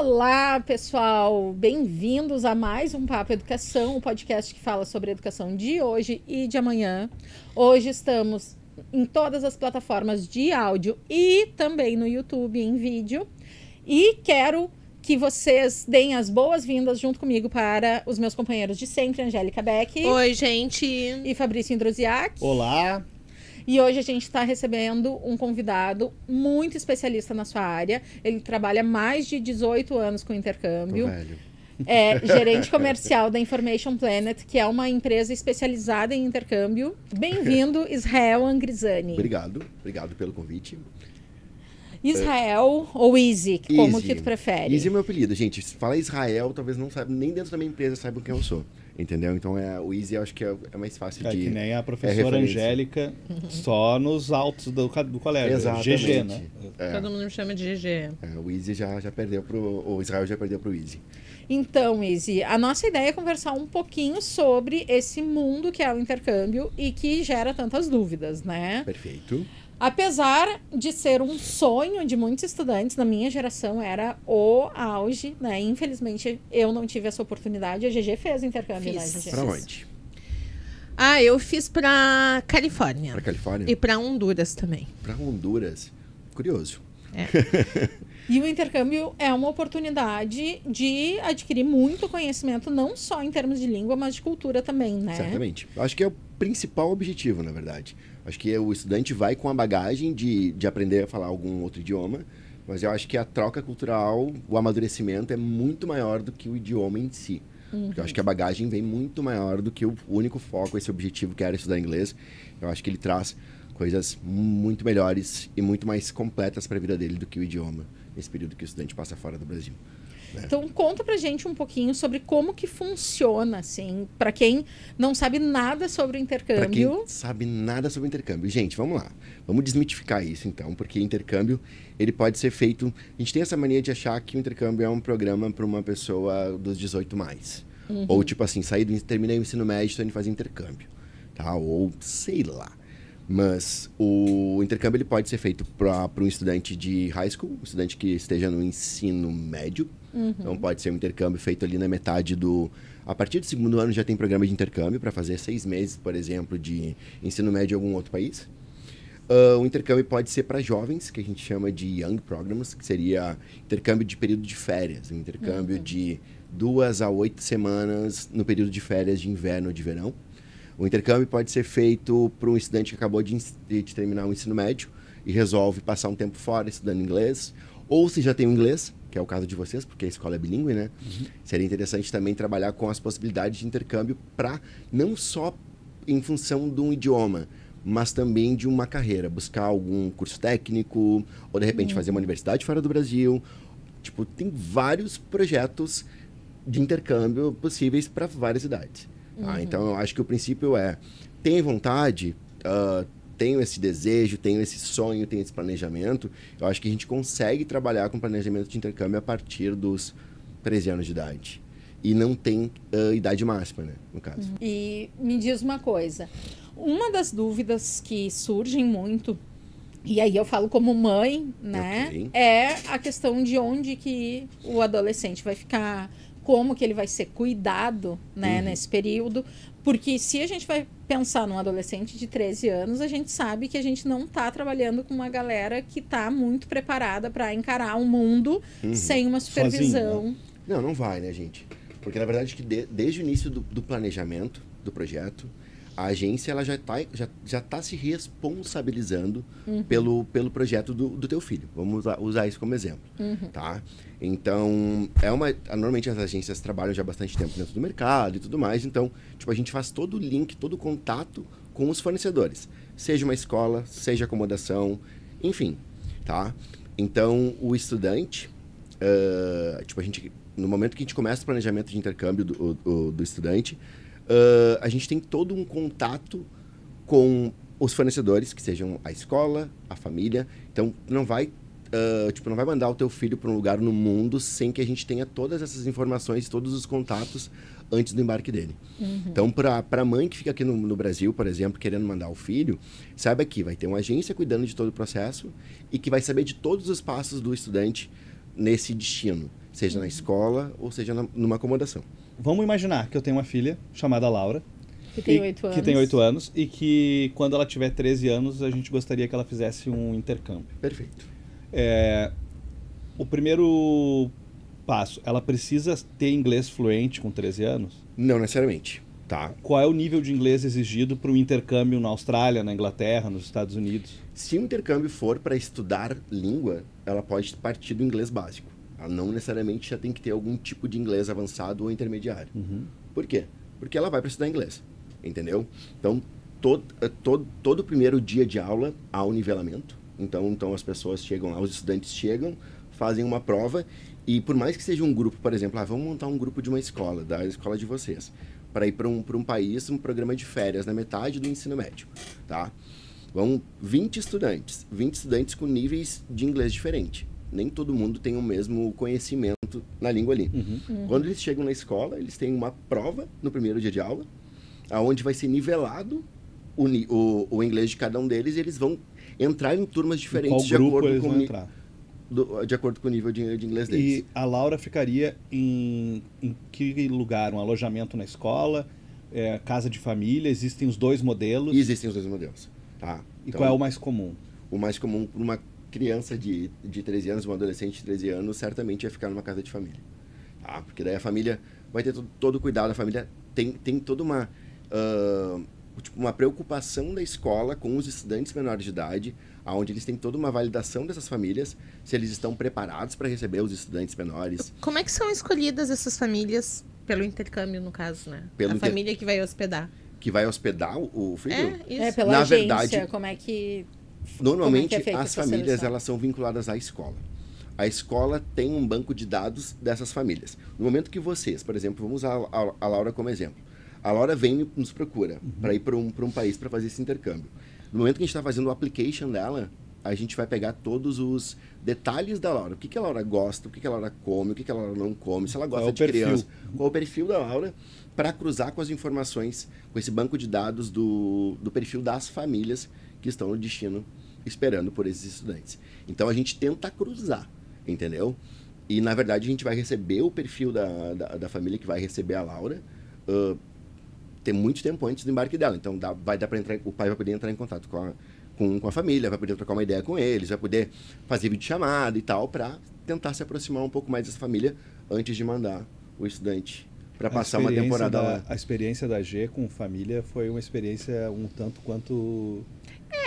Olá, pessoal! Bem-vindos a mais um Papo Educação, um podcast que fala sobre a educação de hoje e de amanhã. Hoje estamos em todas as plataformas de áudio e também no YouTube em vídeo. E quero que vocês deem as boas-vindas junto comigo para os meus companheiros de sempre, Angélica Beck. Oi, gente! E Fabrício Indrosiak. Olá! E hoje a gente está recebendo um convidado muito especialista na sua área. Ele trabalha mais de 18 anos com intercâmbio. Tô velho. É gerente comercial da Information Planet, que é uma empresa especializada em intercâmbio. Bem-vindo, Israel Angrisani. Obrigado pelo convite. Israel ou Easy, como que tu prefere? Easy é meu apelido, gente. Se fala Israel, talvez não saiba, nem dentro da minha empresa saibam quem eu sou. Entendeu? Então o Easy eu acho que é mais fácil de... É que nem a professora Angélica, só nos altos do colégio. Exatamente. GG, né? Todo mundo me chama de GG. O Easy já perdeu o Israel já perdeu pro Easy. Então, Easy, a nossa ideia é conversar um pouquinho sobre esse mundo que é o intercâmbio e que gera tantas dúvidas, né? Perfeito. Apesar de ser um sonho de muitos estudantes, na minha geração era o auge, né? Infelizmente, eu não tive essa oportunidade. A GG fez intercâmbio, né, GG? Pra onde? Eu fiz pra Califórnia. Pra Califórnia? E pra Honduras também. Pra Honduras. Curioso. E o intercâmbio é uma oportunidade de adquirir muito conhecimento, não só em termos de língua, mas de cultura também, né? Certamente. Eu acho que é o principal objetivo, na verdade. Acho que o estudante vai com a bagagem de aprender a falar algum outro idioma, mas eu acho que a troca cultural, o amadurecimento é muito maior do que o idioma em si. Porque eu acho que a bagagem vem muito maior do que o único foco, esse objetivo que era estudar inglês. Eu acho que ele traz coisas muito melhores e muito mais completas para a vida dele do que o idioma, nesse período que o estudante passa fora do Brasil. Então, conta pra gente um pouquinho sobre como que funciona, assim, para quem não sabe nada sobre o intercâmbio. Pra quem sabe nada sobre intercâmbio. Gente, vamos lá. Vamos desmitificar isso, então, porque intercâmbio, ele pode ser feito... A gente tem essa mania de achar que o intercâmbio é um programa para uma pessoa dos 18 mais. Ou, tipo assim, terminei o ensino médio, estou indo fazer intercâmbio. Tá? Ou, sei lá. Mas o intercâmbio ele pode ser feito para um estudante de high school, um estudante que esteja no ensino médio. Então pode ser um intercâmbio feito ali na metade do... A partir do segundo ano já tem programa de intercâmbio para fazer 6 meses, por exemplo, de ensino médio em algum outro país. O intercâmbio pode ser para jovens, que a gente chama de Young Programs, que seria intercâmbio de período de férias. Um intercâmbio de 2 a 8 semanas no período de férias de inverno ou de verão. O intercâmbio pode ser feito para um estudante que acabou de terminar o ensino médio e resolve passar um tempo fora estudando inglês. Ou se já tem o inglês, que é o caso de vocês, porque a escola é bilíngue, né? Seria interessante também trabalhar com as possibilidades de intercâmbio para não só em função de um idioma, mas também de uma carreira. Buscar algum curso técnico, ou de repente fazer uma universidade fora do Brasil. Tipo, tem vários projetos de intercâmbio possíveis para várias idades. Então, eu acho que o princípio é, tenho vontade, tenho esse desejo, tenho esse sonho, tenho esse planejamento. Eu acho que a gente consegue trabalhar com planejamento de intercâmbio a partir dos 13 anos de idade. E não tem idade máxima, né, no caso. E me diz uma coisa, uma das dúvidas que surgem muito, e aí eu falo como mãe, né, é a questão de onde que o adolescente vai ficar, como que ele vai ser cuidado, né, nesse período. Porque se a gente vai pensar num adolescente de 13 anos, a gente sabe que a gente não está trabalhando com uma galera que está muito preparada para encarar o mundo sem uma supervisão. Sozinho, né? Não vai, né, gente? Porque, na verdade, que desde o início do planejamento do projeto, a agência ela já tá se responsabilizando pelo projeto do teu filho. Vamos usar isso como exemplo. Tá? Então, normalmente as agências trabalham já há bastante tempo dentro do mercado e tudo mais. Então, tipo, a gente faz todo o link, todo o contato com os fornecedores. Seja uma escola, seja acomodação, enfim. Tá? Então, o estudante, no momento que a gente começa o planejamento de intercâmbio do estudante, a gente tem todo um contato com os fornecedores, que sejam a escola, a família. Então, não vai mandar o teu filho para um lugar no mundo sem que a gente tenha todas essas informações, todos os contatos antes do embarque dele. Então, para a mãe que fica aqui no Brasil, por exemplo, querendo mandar o filho, saiba que vai ter uma agência cuidando de todo o processo e que vai saber de todos os passos do estudante nesse destino, seja na escola ou seja numa acomodação. Vamos imaginar que eu tenho uma filha chamada Laura, Que tem 8 anos. que tem 8 anos e que quando ela tiver 13 anos a gente gostaria que ela fizesse um intercâmbio. Perfeito. O primeiro passo, ela precisa ter inglês fluente com 13 anos? Não necessariamente, tá? Qual é o nível de inglês exigido para um intercâmbio na Austrália, na Inglaterra, nos Estados Unidos? Se o intercâmbio for para estudar língua, ela pode partir do inglês básico. Ela não necessariamente já tem que ter algum tipo de inglês avançado ou intermediário. Por quê? Porque ela vai para estudar inglês, entendeu? Então, todo primeiro dia de aula há um nivelamento. Então as pessoas chegam lá, os estudantes chegam, fazem uma prova e por mais que seja um grupo, por exemplo, vamos montar um grupo de uma escola, da escola de vocês, para ir para um país, um programa de férias na metade do ensino médio, tá? Vão 20 estudantes com níveis de inglês diferente. Nem todo mundo tem o mesmo conhecimento na língua ali. Quando eles chegam na escola, eles têm uma prova no primeiro dia de aula, onde vai ser nivelado o inglês de cada um deles e eles vão entrar em turmas diferentes de acordo com o nível de inglês deles. E a Laura ficaria em que lugar? Um alojamento na escola? Casa de família? Existem os dois modelos? Existem os dois modelos. Tá? E qual é o mais comum? O mais comum para uma criança de 13 anos, um adolescente de 13 anos, certamente é ficar numa casa de família. Tá? Porque daí a família vai ter todo o cuidado, a família tem toda uma preocupação da escola com os estudantes menores de idade, onde eles têm toda uma validação dessas famílias, se eles estão preparados para receber os estudantes menores. Como é que são escolhidas essas famílias pelo intercâmbio, no caso, né? Família que vai hospedar. Que vai hospedar o filho? Isso. Pela Na agência, verdade, como é que... Normalmente, como é que é as famílias elas são vinculadas à escola. A escola tem um banco de dados dessas famílias. No momento que vocês, por exemplo, vamos usar a Laura como exemplo. A Laura vem e nos procura para ir para um país para fazer esse intercâmbio. No momento que a gente está fazendo o application dela, a gente vai pegar todos os detalhes da Laura. O que a Laura gosta, o que a Laura come, o que a Laura não come, se ela gosta de criança, qual é o perfil da Laura, para cruzar com as informações, com esse banco de dados do perfil das famílias que estão no destino esperando por esses estudantes. Então a gente tenta cruzar, entendeu? E na verdade a gente vai receber o perfil da família que vai receber a Laura tem muito tempo antes do embarque dela. Então vai dar para entrar, o pai vai poder entrar em contato com a família, vai poder trocar uma ideia com eles, vai poder fazer videochamada e tal, para tentar se aproximar um pouco mais dessa família antes de mandar o estudante para passar uma temporada lá. A experiência da G com família foi uma experiência um tanto quanto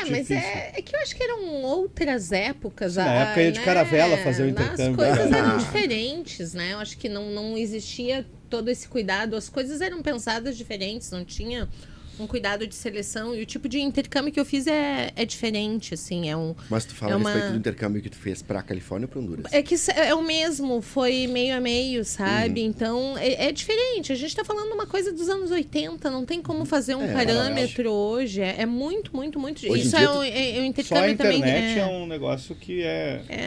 mas é que eu acho que eram outras épocas. Na época ia de caravela fazer o intercâmbio. As coisas eram diferentes, né? Eu acho que não existia todo esse cuidado. As coisas eram pensadas diferentes, não tinha um cuidado de seleção. E o tipo de intercâmbio que eu fiz é diferente, assim. Mas tu fala a respeito do intercâmbio que tu fez para a Califórnia ou para Honduras? É que é o mesmo, foi meio a meio, sabe? Então, é diferente. A gente tá falando uma coisa dos anos 80, não tem como fazer um parâmetro hoje. É muito, muito, muito... Hoje isso é um intercâmbio também... Só a internet é um negócio que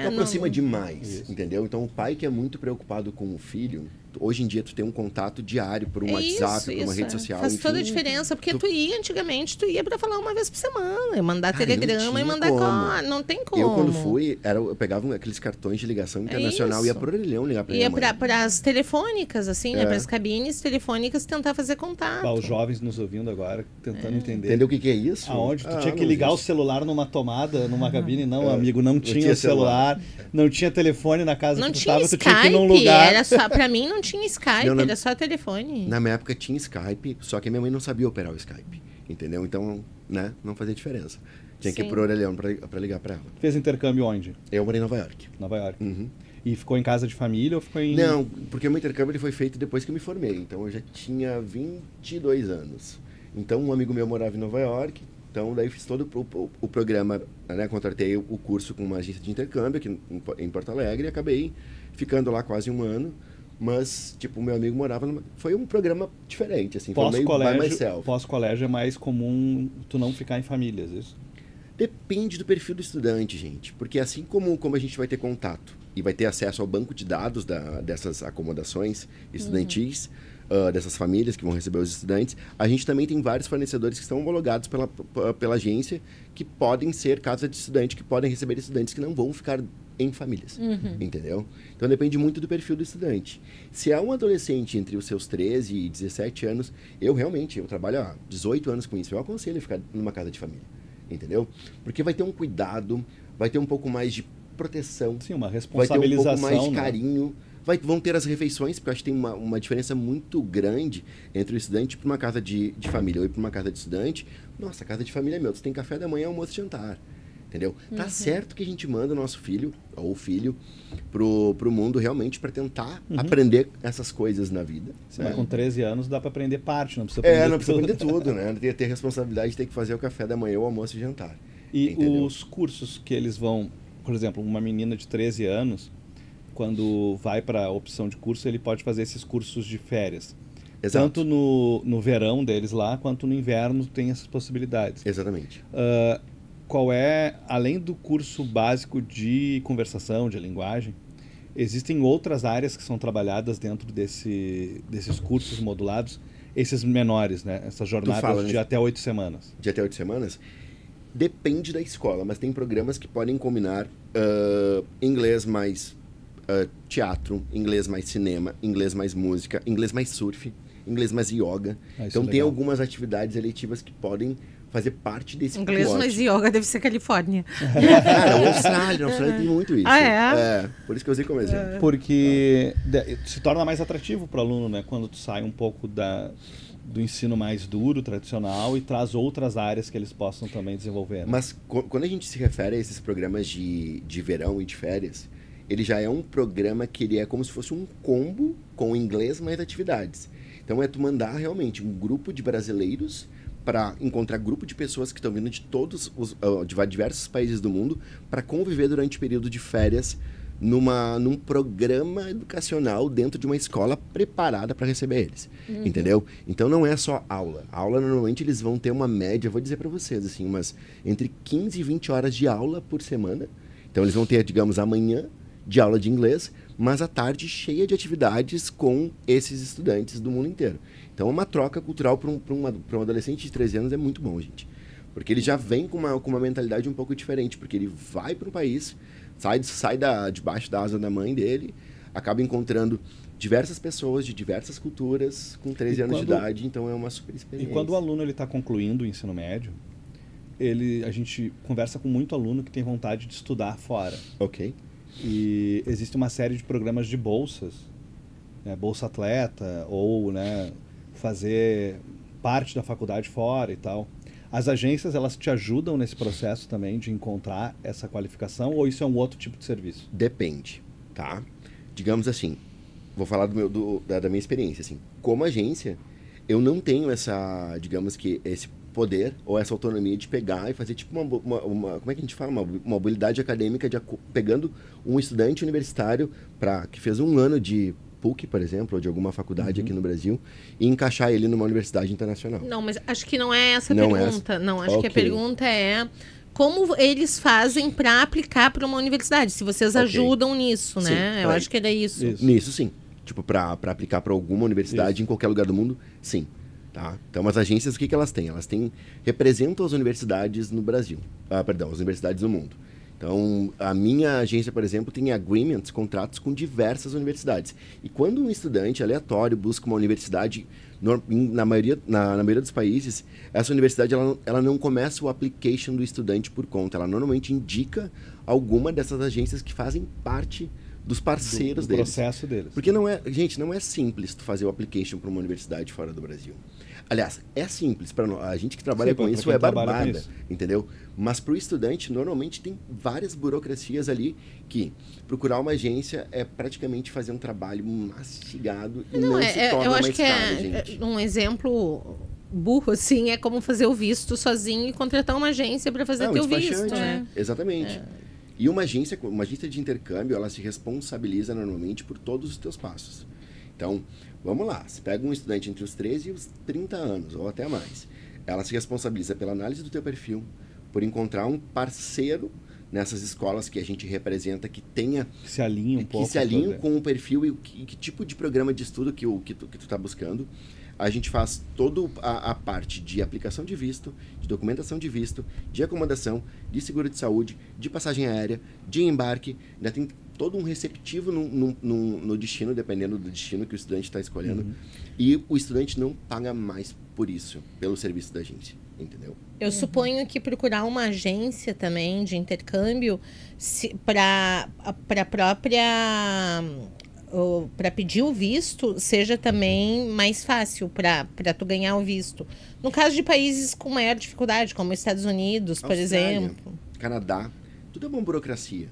tu aproxima demais, entendeu? Então, o pai que é muito preocupado com o filho... Hoje em dia, tu tem um contato diário por um WhatsApp, por uma rede social. Faz toda a diferença, porque antigamente, tu ia pra falar uma vez por semana, mandar telegrama e mandar call. Não tem como. Eu, quando fui, eu pegava aqueles cartões de ligação internacional e ia pro orelhão ligar pra minha mãe. Ia pras telefônicas, assim, né? Pras cabines telefônicas, tentar fazer contato. Os jovens nos ouvindo agora, tentando entender. Entendeu o que é isso? Aonde tu tinha que ligar o celular numa tomada, numa cabine. Não, amigo, não tinha celular, não tinha telefone na casa que tu estava, tu tinha que ir num lugar. Era só, pra mim, não tinha Skype, era só telefone. Na minha época tinha Skype, só que a minha mãe não sabia operar o Skype, entendeu? Então, né, não fazia diferença. Tinha que ir pro orelhão pra ligar pra ela. Fez intercâmbio onde? Eu morei em Nova York. Nova York. E ficou em casa de família ou ficou em... Não, porque o meu intercâmbio ele foi feito depois que eu me formei, então eu já tinha 22 anos. Então um amigo meu morava em Nova York, então daí fiz todo o programa, né, contratei o curso com uma agência de intercâmbio aqui em Porto Alegre e acabei ficando lá quase um ano. Mas, tipo, o meu amigo morava Foi um programa diferente, assim. Pós-colégio é mais comum tu não ficar em famílias, isso? Depende do perfil do estudante, gente. Porque assim como a gente vai ter contato e vai ter acesso ao banco de dados dessas acomodações estudantis, dessas famílias que vão receber os estudantes. A gente também tem vários fornecedores que estão homologados pela agência, que podem ser casa de estudante, que podem receber estudantes que não vão ficar em famílias, entendeu? Então depende muito do perfil do estudante. Se é um adolescente entre os seus 13 e 17 anos, eu trabalho há 18 anos com isso, eu aconselho a ficar numa casa de família, entendeu? Porque vai ter um cuidado, vai ter um pouco mais de proteção, sim, uma responsabilização, vai ter um pouco mais de carinho, vão ter as refeições, porque eu acho que tem uma diferença muito grande entre o estudante para uma casa de família ou ir para uma casa de estudante. Nossa, a casa de família é meu, você tem café da manhã, almoço e jantar. Entendeu? Tá certo que a gente manda o nosso filho ou filho pro mundo realmente para tentar aprender essas coisas na vida. Sim, mas com 13 anos dá para aprender parte, não precisa aprender não precisa aprender tudo, né? Ter a responsabilidade de ter que fazer o café da manhã, o almoço e jantar. E os cursos que eles vão, por exemplo, uma menina de 13 anos, quando vai para a opção de curso, ele pode fazer esses cursos de férias. Exato. Tanto no verão deles lá, quanto no inverno tem essas possibilidades. Exatamente. Qual é, além do curso básico de conversação, de linguagem, existem outras áreas que são trabalhadas dentro desses cursos modulados, esses menores, né? Essas jornadas de até 8 semanas. De até 8 semanas? Depende da escola, mas tem programas que podem combinar inglês mais teatro, inglês mais cinema, inglês mais música, inglês mais surf, inglês mais yoga. Então tem algumas atividades eletivas que podem fazer parte desse pacote. Inglês mais yoga deve ser Califórnia. Cara, a Austrália tem muito isso. Por isso que eu usei como exemplo. Porque se torna mais atrativo para o aluno, né? Quando tu sai um pouco do ensino mais duro, tradicional, e traz outras áreas que eles possam também desenvolver. Né? Mas quando a gente se refere a esses programas de verão e de férias, ele já é um programa que ele é como se fosse um combo com inglês mais atividades. Então é tu mandar realmente um grupo de brasileiros para encontrar grupo de pessoas que estão vindo de de diversos países do mundo para conviver durante o período de férias num programa educacional dentro de uma escola preparada para receber eles, entendeu? Então não é só aula. A aula, normalmente, eles vão ter uma média, vou dizer para vocês, assim, entre 15 e 20 horas de aula por semana. Então eles vão ter, digamos, amanhã de aula de inglês, mas a tarde cheia de atividades com esses estudantes do mundo inteiro. Então, uma troca cultural para um adolescente de 13 anos é muito bom, gente. Porque ele já vem com uma mentalidade um pouco diferente, porque ele vai para um país, sai debaixo da asa da mãe dele, acaba encontrando diversas pessoas de diversas culturas com 13 anos de idade, então é uma super experiência. E quando o aluno está concluindo o ensino médio, a gente conversa com muito aluno que tem vontade de estudar fora. Ok. E existe uma série de programas de bolsas, né, Bolsa Atleta, ou, né, fazer parte da faculdade fora e tal. As agências, elas te ajudam nesse processo também de encontrar essa qualificação, ou isso é um outro tipo de serviço? Depende, tá? Digamos assim, vou falar da minha experiência, assim. Como agência, eu não tenho esse poder ou essa autonomia de pegar e fazer tipo como é que a gente fala? Uma mobilidade acadêmica pegando um estudante universitário que fez um ano de PUC, por exemplo, ou de alguma faculdade aqui no Brasil, e encaixar ele numa universidade internacional. Não, mas acho que não é essa a pergunta. Não, acho que a pergunta é como eles fazem para aplicar para uma universidade, se vocês ajudam nisso, né? Sim, eu acho que era isso. Nisso, sim. Tipo, para aplicar para alguma universidade em qualquer lugar do mundo, sim. Tá? Então, as agências, o que elas têm? Elas representam as universidades no Brasil. As universidades no mundo. Então, a minha agência, por exemplo, tem contratos com diversas universidades. E quando um estudante aleatório busca uma universidade, na maioria dos países, essa universidade ela não começa o application do estudante por conta. Ela normalmente indica alguma dessas agências que fazem parte dos parceiros deles. Do processo deles. Porque não é simples tu fazer o application para uma universidade fora do Brasil. Aliás, é simples. Para a gente que trabalha com isso é barbada, entendeu? Mas para o estudante, normalmente tem várias burocracias ali que procurar uma agência é praticamente fazer um trabalho mastigado e não se torna mais caro, gente. Um exemplo burro, assim, é como fazer o visto sozinho e contratar uma agência para fazer teu visto, né? Exatamente. E uma agência de intercâmbio, ela se responsabiliza normalmente por todos os teus passos. Então, vamos lá, você pega um estudante entre os 13 e os 30 anos, ou até mais. Ela se responsabiliza pela análise do teu perfil, por encontrar um parceiro nessas escolas que a gente representa, que tenha... Que se alinhe um pouco. Que se alinhe com o perfil e que tipo de programa de estudo que tu está buscando. A gente faz toda a parte de aplicação de visto, de documentação de visto, de acomodação, de seguro de saúde, de passagem aérea, de embarque. Ainda tem todo um receptivo no destino, dependendo do destino que o estudante está escolhendo. E o estudante não paga mais por isso, pelo serviço da agência. Entendeu? Eu suponho que procurar uma agência também de intercâmbio para pedir o visto seja também mais fácil para tu ganhar o visto. No caso de países com maior dificuldade, como os Estados Unidos, por exemplo. Canadá, tudo é uma burocracia.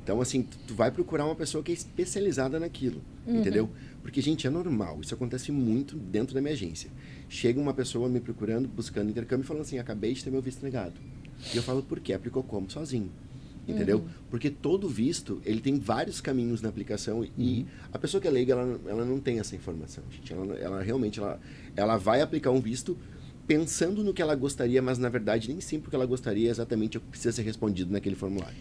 Então, assim, tu vai procurar uma pessoa que é especializada naquilo, entendeu? Porque, gente, é normal. Isso acontece muito dentro da minha agência. Chega uma pessoa me procurando, buscando intercâmbio, e falando assim, acabei de ter meu visto negado. E eu falo, por quê? Aplicou como? Sozinho. Entendeu? Porque todo visto, ele tem vários caminhos na aplicação e a pessoa que é leiga, ela não tem essa informação, gente. Ela realmente, ela vai aplicar um visto pensando no que ela gostaria, mas na verdade nem sempre o que ela gostaria é exatamente o que precisa ser respondido naquele formulário.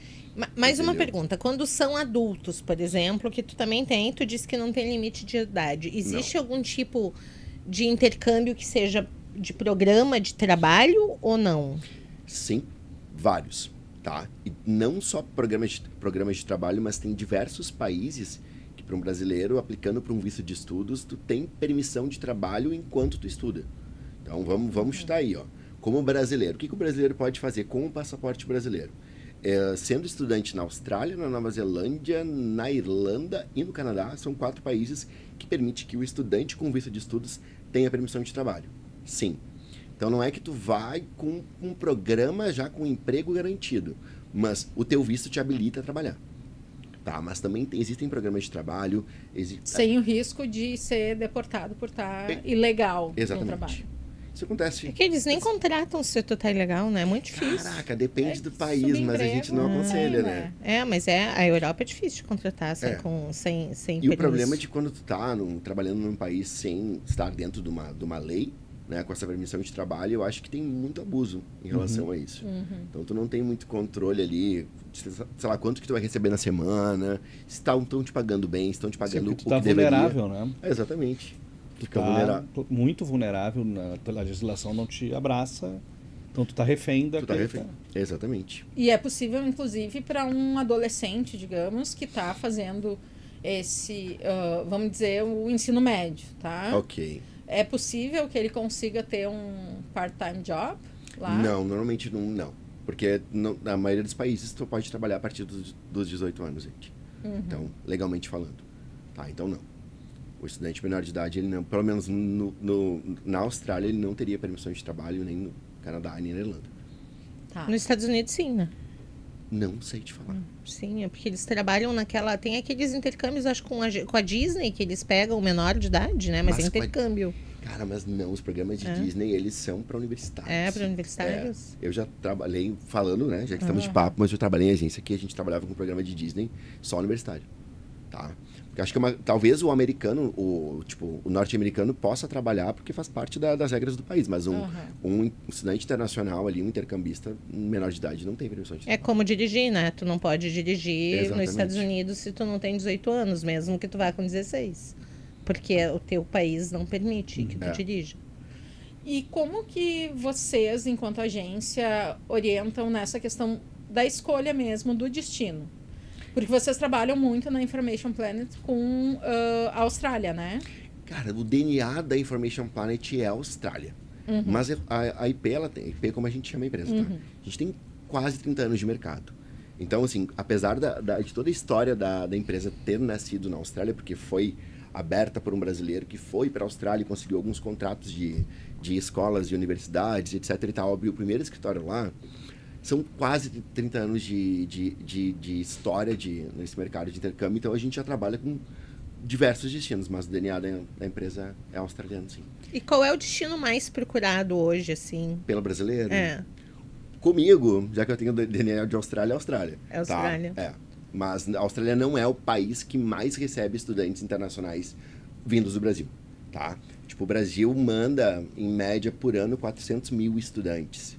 Mais uma pergunta. Quando são adultos, por exemplo, que tu também tem, tu disse que não tem limite de idade. Existe algum tipo de intercâmbio que seja de programa de trabalho ou não? Sim, vários, tá? E não só programas de trabalho, mas tem diversos países que para um brasileiro, aplicando para um visto de estudos, tu tem permissão de trabalho enquanto tu estuda. Então, vamos chutar aí, ó. Como brasileiro, o que o brasileiro pode fazer com o passaporte brasileiro? Sendo estudante na Austrália, na Nova Zelândia, na Irlanda e no Canadá, são 4 países que permitem que o estudante com visto de estudos tenha permissão de trabalho. Sim. Então, não é que tu vai com um programa já com emprego garantido, mas o teu visto te habilita a trabalhar. Tá, mas também existem programas de trabalho... Sem o risco de ser deportado por estar ilegal no trabalho. Isso acontece. É que eles nem contratam se tu tá ilegal, né? É muito difícil. Caraca, depende do país, mas a gente não aconselha, né? Mas a Europa é difícil de contratar sem E permisso. O problema é de quando tu tá trabalhando num país sem estar dentro de uma lei, né, com essa permissão de trabalho, eu acho que tem muito abuso em relação a isso. Então, tu não tem muito controle ali, sei lá, quanto que tu vai receber na semana, se estão te pagando bem, se estão te pagando o que tá vulnerável, né? Exatamente. Tu tá muito vulnerável, a legislação não te abraça, então tu tá refém daquele... Exatamente. E é possível, inclusive, para um adolescente, digamos, que está fazendo esse, vamos dizer, o ensino médio, tá? Ok. É possível que ele consiga ter um part-time job lá? Não, normalmente não. Porque na maioria dos países tu pode trabalhar a partir dos 18 anos, gente. Então, legalmente falando. Tá, então não. O estudante menor de idade, ele não, pelo menos na Austrália, ele não teria permissão de trabalho, nem no Canadá, nem na Irlanda. Tá. Nos Estados Unidos, sim, né? Não sei te falar. Sim, é porque eles trabalham naquela... Tem aqueles intercâmbios, acho, com a Disney, que eles pegam o menor de idade, né? Mas é intercâmbio. Cara, mas não, os programas de Disney, eles são para universitários. É, para universitários. Eu já trabalhei, falando, né? Já que estamos de papo, mas eu trabalhei em agência aqui, a gente trabalhava com um programa de Disney só universitário, tá? Porque acho que talvez o americano, o norte-americano possa trabalhar porque faz parte das regras do país, mas um estudante internacional ali, um intercambista menor de idade, não tem permissão de trabalho. É como dirigir, né? Tu não pode dirigir Exatamente. nos Estados Unidos se tu não tem 18 anos, mesmo que tu vá com 16. Porque o teu país não permite que tu dirija. E como que vocês, enquanto agência, orientam nessa questão da escolha mesmo do destino? Porque vocês trabalham muito na Information Planet com a Austrália, né? Cara, o DNA da Information Planet é a Austrália. Mas a IP, ela tem... IP, como a gente chama a empresa, tá? A gente tem quase 30 anos de mercado. Então, assim, apesar de toda a história da empresa ter nascido na Austrália, porque foi aberta por um brasileiro que foi para a Austrália e conseguiu alguns contratos de escolas, de universidades, etc. e tal, abriu o primeiro escritório lá. São quase 30 anos de história nesse mercado de intercâmbio, então a gente já trabalha com diversos destinos, mas o DNA da empresa é australiano, sim. E qual é o destino mais procurado hoje, assim? Pelo brasileiro? Comigo, já que eu tenho DNA de Austrália, é Austrália. É Austrália. Tá? Mas a Austrália não é o país que mais recebe estudantes internacionais vindos do Brasil, tá? Tipo, o Brasil manda, em média, por ano, 400 mil estudantes.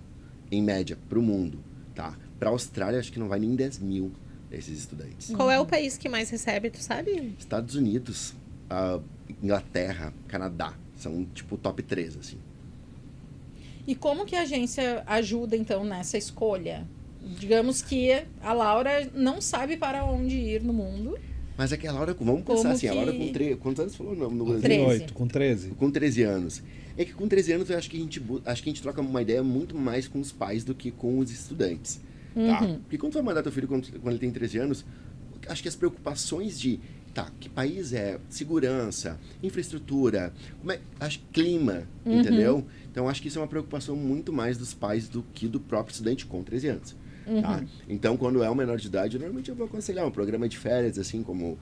Em média, para o mundo, tá? para a Austrália, acho que não vai nem 10 mil desses estudantes. Qual é o país que mais recebe, tu sabe? Estados Unidos, Inglaterra, Canadá. São, tipo, top 3, assim. E como que a agência ajuda, então, nessa escolha? Digamos que a Laura não sabe para onde ir no mundo. Mas é que a Laura, vamos pensar assim, a Laura com 13... Quantos anos falou no Brasil? 13. Com 13. Com 13 anos. É que com 13 anos eu acho que a gente troca uma ideia muito mais com os pais do que com os estudantes. Tá? Porque quando tu vai mandar teu filho quando ele tem 13 anos, acho que as preocupações de, que país é, segurança, infraestrutura, acho clima, entendeu? Então acho que isso é uma preocupação muito mais dos pais do que do próprio estudante com 13 anos. Tá? Então, quando é um menor de idade, normalmente eu vou aconselhar um programa de férias, assim como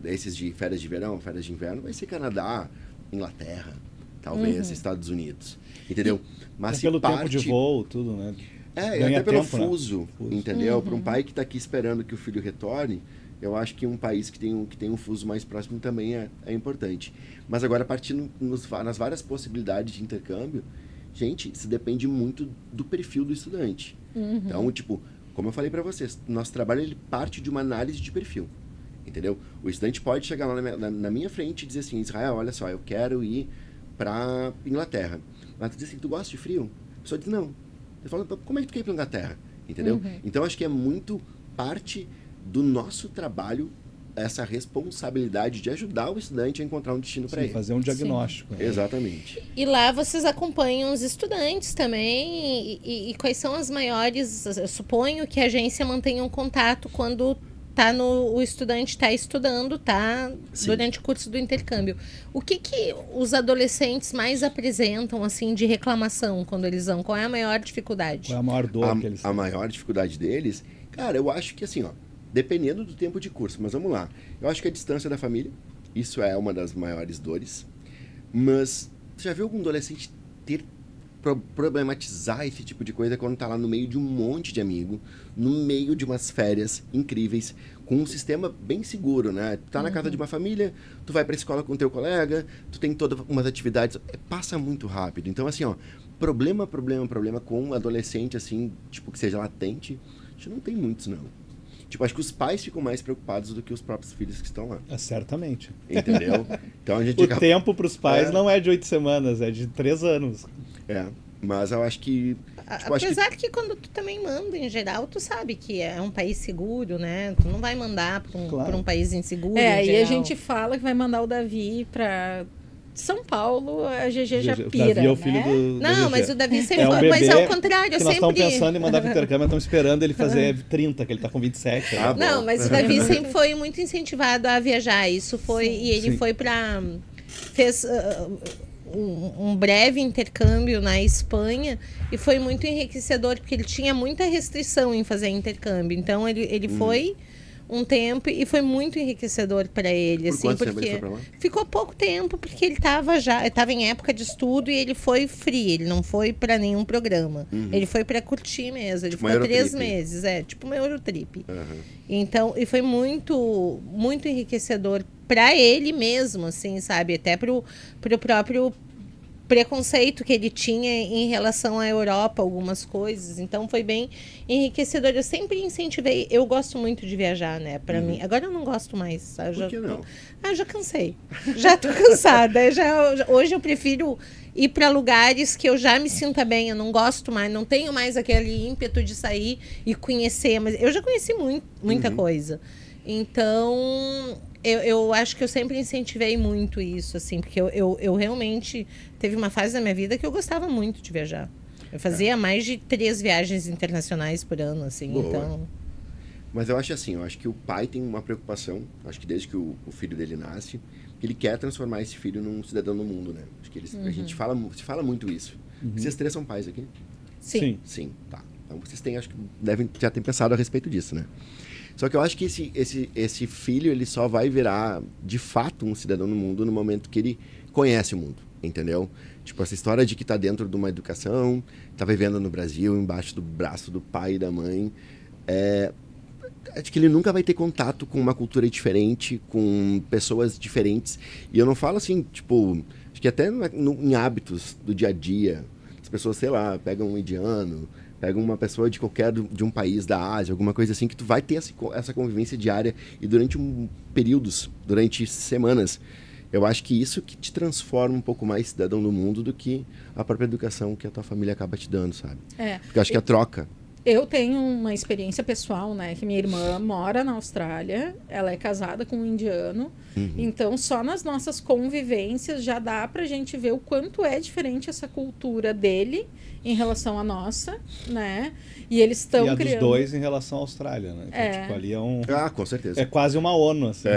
esses de férias de verão, férias de inverno, vai ser Canadá, Inglaterra, talvez Estados Unidos, entendeu? Mas pelo tempo de voo, tudo, né? E até pelo fuso, entendeu? Para um pai que está aqui esperando que o filho retorne, eu acho que um país que tem um fuso mais próximo também é importante. Mas agora, partindo nas várias possibilidades de intercâmbio, gente, isso depende muito do perfil do estudante. Então, tipo, como eu falei para vocês, nosso trabalho ele parte de uma análise de perfil, entendeu? O estudante pode chegar lá na minha frente e dizer assim, Israel, olha só, eu quero ir para Inglaterra. Mas tu diz assim, tu gosta de frio? A pessoa diz, não. Você fala, como é que tu quer ir para Inglaterra? Entendeu? Então, acho que é muito parte do nosso trabalho essa responsabilidade de ajudar o estudante a encontrar um destino para ele. Fazer um diagnóstico. Né? Exatamente. E lá vocês acompanham os estudantes também. E quais são as maiores... Eu suponho que a agência mantenha um contato quando o estudante está estudando, durante o curso do intercâmbio. O que os adolescentes mais apresentam assim de reclamação quando eles vão? Qual é a maior dificuldade? Qual é a maior dor que eles têm? A maior dificuldade deles, cara, eu acho que assim, dependendo do tempo de curso, mas vamos lá. Eu acho que a distância da família, isso é uma das maiores dores. Mas você já viu algum adolescente problematizar esse tipo de coisa quando tá lá no meio de um monte de amigo, no meio de umas férias incríveis, com um sistema bem seguro, né? Tu tá na casa de uma família, tu vai pra escola com teu colega, tu tem todas umas atividades, passa muito rápido. Então, assim, problema com um adolescente, assim, tipo, que seja latente, a gente não tem muitos, não. Tipo, acho que os pais ficam mais preocupados do que os próprios filhos que estão lá. Certamente. Entendeu? Então a gente tempo para os pais não é de 8 semanas, é de 3 anos. Mas eu acho que... Tipo, apesar que quando tu também manda, em geral, tu sabe que é um país seguro, né? Tu não vai mandar para um país inseguro, aí a gente fala que vai mandar o Davi para... São Paulo, a GG já pira, Davi é o filho do Não, mas o Davi sempre um bebê, mas ao contrário, nós estamos pensando em mandar para o intercâmbio, estamos esperando ele fazer 30, que ele está com 27. Não, mas o Davi sempre foi muito incentivado a viajar. Isso foi... E ele foi para... Fez um breve intercâmbio na Espanha e foi muito enriquecedor, porque ele tinha muita restrição em fazer intercâmbio. Então, ele foi... um tempo e foi muito enriquecedor para ele, Por assim, quanto tempo porque ele foi pra lá? ficou pouco tempo, porque ele estava em época de estudo e ele foi free, ele não foi para nenhum programa. Ele foi para curtir mesmo, ele ficou 3 meses, tipo uma Eurotrip. Então, e foi muito muito enriquecedor para ele mesmo, assim, sabe, até pro próprio preconceito que ele tinha em relação à Europa, algumas coisas. Então, foi bem enriquecedor. Eu sempre incentivei... Eu gosto muito de viajar, né? Para mim. Agora eu não gosto mais. Por que não? Já cansei. Já tô cansada. Hoje eu prefiro ir para lugares que eu já me sinta bem. Eu não gosto mais. Não tenho mais aquele ímpeto de sair e conhecer. Mas eu já conheci muita coisa. Então... Eu acho que eu sempre incentivei muito isso, assim, porque eu realmente... Teve uma fase da minha vida que eu gostava muito de viajar. Eu fazia mais de 3 viagens internacionais por ano, assim, Boa. Então... Mas eu acho assim, eu acho que o pai tem uma preocupação, acho que desde que o filho dele nasce, que ele quer transformar esse filho num cidadão do mundo, né? Acho que a gente fala muito isso. Vocês 3 são pais aqui? Sim. Sim, tá. Então vocês têm, acho que devem já ter pensado a respeito disso, né? Só que eu acho que esse filho, ele só vai virar, de fato, um cidadão no mundo no momento que ele conhece o mundo, entendeu? Tipo, essa história de que tá dentro de uma educação, tá vivendo no Brasil, embaixo do braço do pai e da mãe, acho que ele nunca vai ter contato com uma cultura diferente, com pessoas diferentes. E eu não falo assim, tipo, acho que até em hábitos do dia a dia, as pessoas, sei lá, pegam um indiano, Pega uma pessoa de qualquer de um país da Ásia, alguma coisa assim, que tu vai ter essa convivência diária e durante períodos, durante semanas. Eu acho que isso que te transforma um pouco mais cidadão do mundo do que a própria educação que a tua família acaba te dando, sabe? Porque eu acho que a troca... Eu tenho uma experiência pessoal, né? Que minha irmã mora na Austrália, ela é casada com um indiano, então só nas nossas convivências já dá pra gente ver o quanto é diferente essa cultura dele em relação à nossa, né? E eles estão criando... E a dos dois em relação à Austrália, né? Então, tipo, ali é um... Ah, com certeza. É quase uma ONU, assim.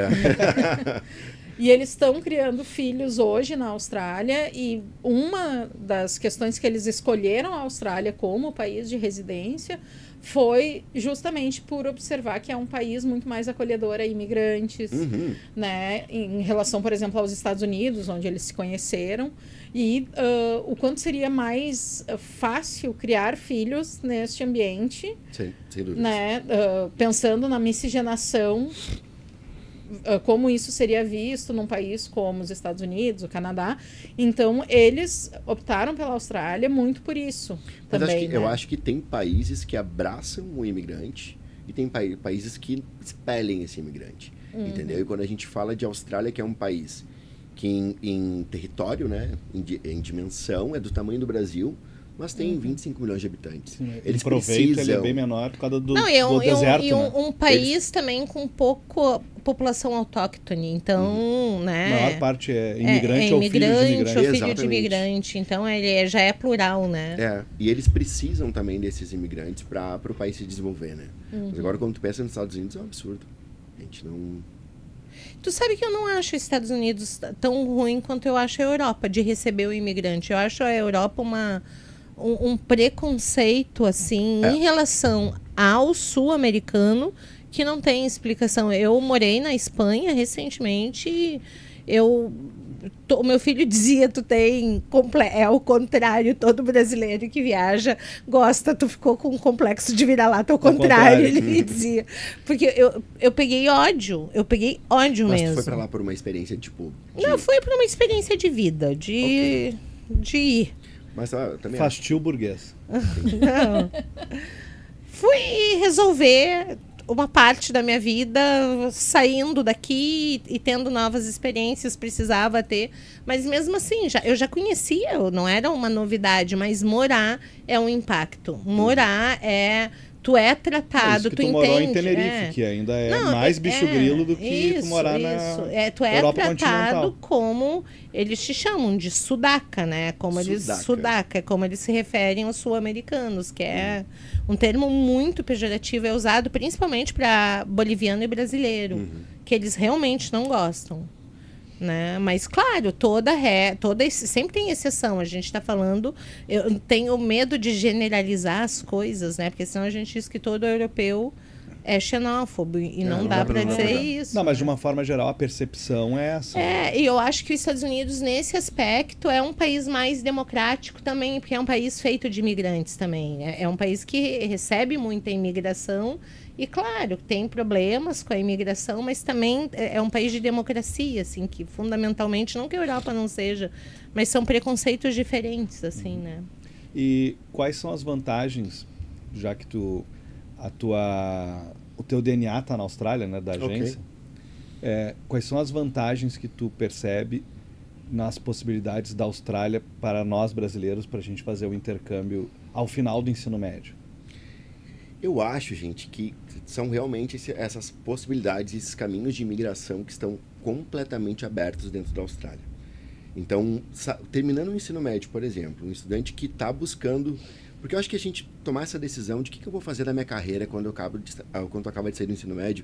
E eles estão criando filhos hoje na Austrália e uma das questões que eles escolheram a Austrália como país de residência foi justamente por observar que é um país muito mais acolhedor a imigrantes, né? Em relação, por exemplo, aos Estados Unidos, onde eles se conheceram, e o quanto seria mais fácil criar filhos neste ambiente, Sim, sem dúvida. né? Pensando na miscigenação, como isso seria visto num país como os Estados Unidos, o Canadá. Então, eles optaram pela Austrália muito por isso. Mas também, eu acho que tem países que abraçam o imigrante e tem países que expelem esse imigrante. Entendeu? E quando a gente fala de Austrália, que é um país que em território, né, em dimensão, é do tamanho do Brasil, mas tem 25 milhões de habitantes. Sim, eles proveito, precisam... ele é bem menor por causa do, Não, do deserto, e né? um país também com pouco população autóctone, então, né? A maior parte é imigrante ou filho de imigrante. Ou filho de imigrante, então ele já é plural, né? E eles precisam também desses imigrantes para o país se desenvolver, né? Mas agora, quando tu pensa nos Estados Unidos, é um absurdo. A gente não... Tu sabe que eu não acho os Estados Unidos tão ruim quanto eu acho a Europa de receber o imigrante. Eu acho a Europa um preconceito, assim, em relação ao sul-americano, que não tem explicação. Eu morei na Espanha recentemente e o meu filho dizia, é o contrário, todo brasileiro que viaja gosta, tu ficou com um complexo de vira-lata ao contrário, ele me dizia. Porque eu peguei ódio mesmo. Mas tu foi pra lá por uma experiência, tipo... Não, foi por uma experiência de vida, de ir. Mas também... Fastio burguês. Não. Fui resolver uma parte da minha vida saindo daqui e tendo novas experiências, precisava ter. Mas mesmo assim, eu já conhecia, não era uma novidade, mas morar é um impacto. Morar tu é tratado, tu entende. Tu morou em Tenerife, que ainda mais bicho grilo do que tu morar na tu é Europa tratado continental. como eles te chamam de sudaca, né? Sudaca, é como eles se referem aos sul-americanos, que é um termo muito pejorativo, é usado principalmente para boliviano e brasileiro, que eles realmente não gostam. Né? Mas, claro, sempre tem exceção. A gente está falando... Eu tenho medo de generalizar as coisas, né? Porque senão a gente diz que todo europeu é xenófobo. E não dá para dizer isso. Não, mas de uma forma geral, a percepção é essa. E eu acho que os Estados Unidos, nesse aspecto, é um país mais democrático também, porque é um país feito de imigrantes também. É um país que recebe muita imigração. E, claro, tem problemas com a imigração, mas também é um país de democracia, assim, que fundamentalmente, não que a Europa não seja, mas são preconceitos diferentes, assim, né? E quais são as vantagens, já que o teu DNA está na Austrália, né, da agência, quais são as vantagens que tu percebe nas possibilidades da Austrália para nós brasileiros, para a gente fazer o intercâmbio ao final do ensino médio? Eu acho, gente, que são realmente essas possibilidades, esses caminhos de imigração que estão completamente abertos dentro da Austrália. Então, terminando o ensino médio, por exemplo, um estudante que está buscando... Porque eu acho que a gente tomar essa decisão de o que eu vou fazer da minha carreira quando eu acabo de sair do ensino médio,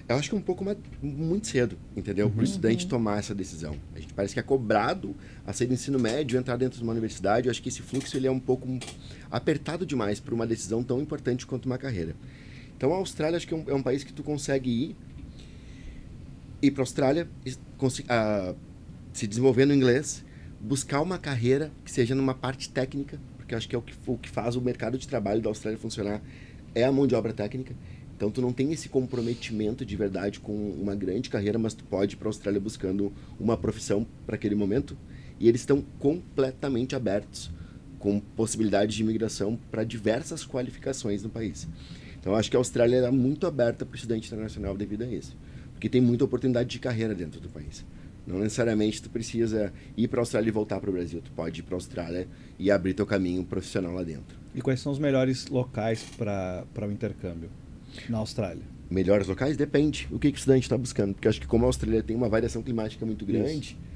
eu acho que é um pouco muito cedo, entendeu? Para o estudante tomar essa decisão. A gente parece que é cobrado a sair do ensino médio, entrar dentro de uma universidade. Eu acho que esse fluxo ele é um pouco apertado demais para uma decisão tão importante quanto uma carreira. Então, a Austrália acho que é um país que tu consegue ir para a Austrália, se desenvolver no inglês, buscar uma carreira que seja numa parte técnica, porque eu acho que é o que faz o mercado de trabalho da Austrália funcionar, é a mão de obra técnica. Então, tu não tem esse comprometimento de verdade com uma grande carreira, mas tu pode ir para a Austrália buscando uma profissão para aquele momento. E eles estão completamente abertos com possibilidades de imigração para diversas qualificações no país. Então, eu acho que a Austrália é muito aberta para o estudante internacional devido a isso. Porque tem muita oportunidade de carreira dentro do país. Não necessariamente tu precisa ir para a Austrália e voltar para o Brasil. Tu pode ir para a Austrália e abrir teu caminho profissional lá dentro. E quais são os melhores locais para o intercâmbio na Austrália? Melhores locais? Depende. O que o estudante está buscando. Porque acho que como a Austrália tem uma variação climática muito grande... Isso.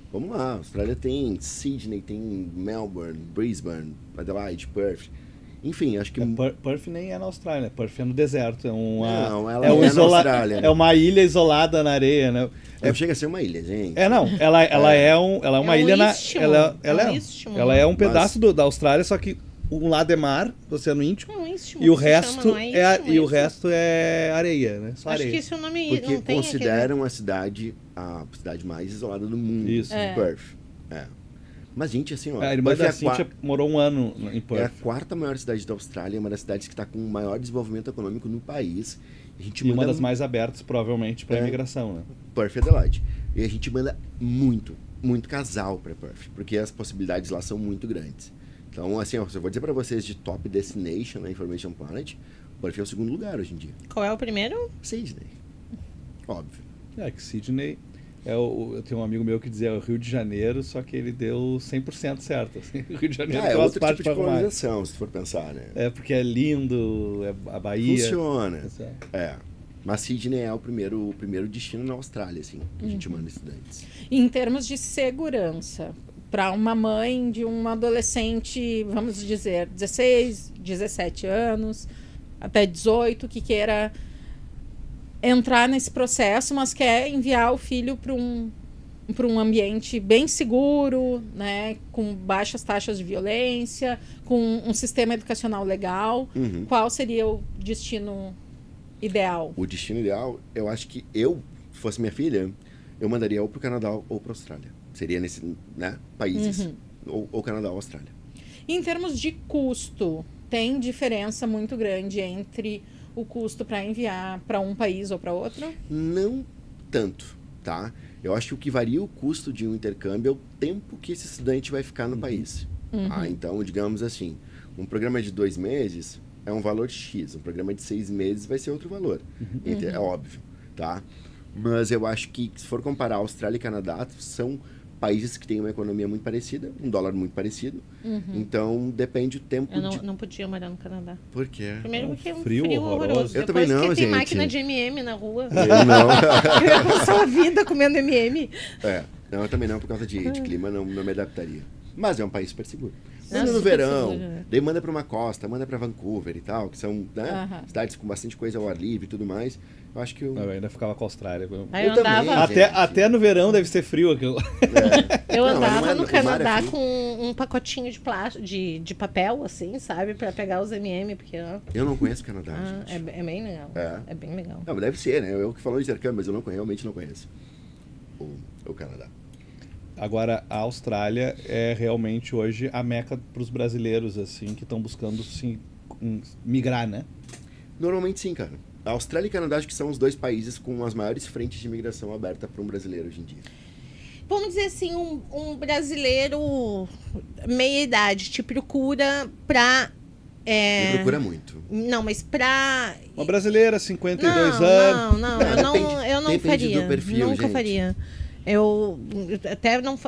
Vamos lá, a Austrália tem Sydney, tem Melbourne, Brisbane, Adelaide, Perth. Enfim, acho que... Perth nem é na Austrália, né? Perth é no deserto. Não, ela é na Austrália. É uma ilha isolada na areia, né? Não chega a ser uma ilha, gente. Não. Ela é uma ilha na... Ela é um pedaço da Austrália, só que um lado é mar, Oceano Íntimo, e o resto é areia, né? Só areia. Acho que esse é o nome... Porque não tem consideram a cidade mais isolada do mundo. Isso. Perth. Mas, gente, assim, ó... A irmã da Cíntia morou um ano em Perth. É a quarta maior cidade da Austrália, é uma das cidades que está com o maior desenvolvimento econômico no país. E uma das mais abertas, provavelmente, para a imigração, né? Perth e Adelaide. E a gente manda muito casal para Perth, porque as possibilidades lá são muito grandes. Então, assim, ó, eu vou dizer para vocês de top destination na Information Planet, Perth é o segundo lugar hoje em dia. Qual é o primeiro? Sydney. Óbvio. Que Sydney... Eu tenho um amigo meu que dizia o Rio de Janeiro, só que ele deu 100% certo. Assim. O Rio de Janeiro tem outro tipo de colonização, se for pensar, né? Porque é lindo, a Bahia... Funciona. Mas Sydney é o primeiro destino na Austrália, assim, que a gente manda estudantes. Em termos de segurança, para uma mãe de um adolescente, vamos dizer, 16, 17 anos, até 18, que queira entrar nesse processo, mas quer enviar o filho para um ambiente bem seguro, né, com baixas taxas de violência, com um sistema educacional legal, qual seria o destino ideal? O destino ideal, eu acho que se fosse minha filha, eu mandaria ou para o Canadá ou para a Austrália. Seria nesse, né, países, ou Canadá ou Austrália. Em termos de custo, tem diferença muito grande entre o custo para enviar para um país ou para outro? Não tanto, tá? Eu acho que o que varia o custo de um intercâmbio é o tempo que esse estudante vai ficar no país. Então, digamos assim, um programa de 2 meses é um valor X, um programa de 6 meses vai ser outro valor. É óbvio, tá? Mas eu acho que, se for comparar Austrália e Canadá, são países que têm uma economia muito parecida, um dólar muito parecido. Então, depende do tempo. Eu não podia morar no Canadá. Por quê? Primeiro porque é um frio horroroso. Eu também não, gente. Tem máquina de M&M na rua. Eu não. Eu ia passar a vida comendo M&M. Não, eu também não, por causa de clima, não me adaptaria. Mas é um país super seguro. Manda Nossa, no verão, seguro, né? daí manda para uma costa, manda para Vancouver e tal, que são, né, cidades com bastante coisa ao ar livre e tudo mais. Eu acho que eu ainda ficava com a Austrália. Aí eu andava... também, até no verão deve ser frio aquilo. Eu andava no Canadá com um pacotinho de plástico, de papel, assim, sabe? Pra pegar os M&M, porque... Eu não conheço o Canadá, gente. É bem legal. É bem legal. Não, mas deve ser, né? Eu que falo de intercâmbio, mas eu realmente não conheço o Canadá. Agora, a Austrália é realmente hoje a meca para os brasileiros, assim, que estão buscando migrar, né? Normalmente sim, cara. A Austrália e o Canadá acho que são os 2 países com as maiores frentes de imigração aberta para um brasileiro hoje em dia. Vamos dizer assim, um brasileiro meia-idade te procura para... Me procura muito. Não, mas para... Uma brasileira, 52 anos. Não, eu não faria. Do perfil, Nunca gente. faria. Eu até não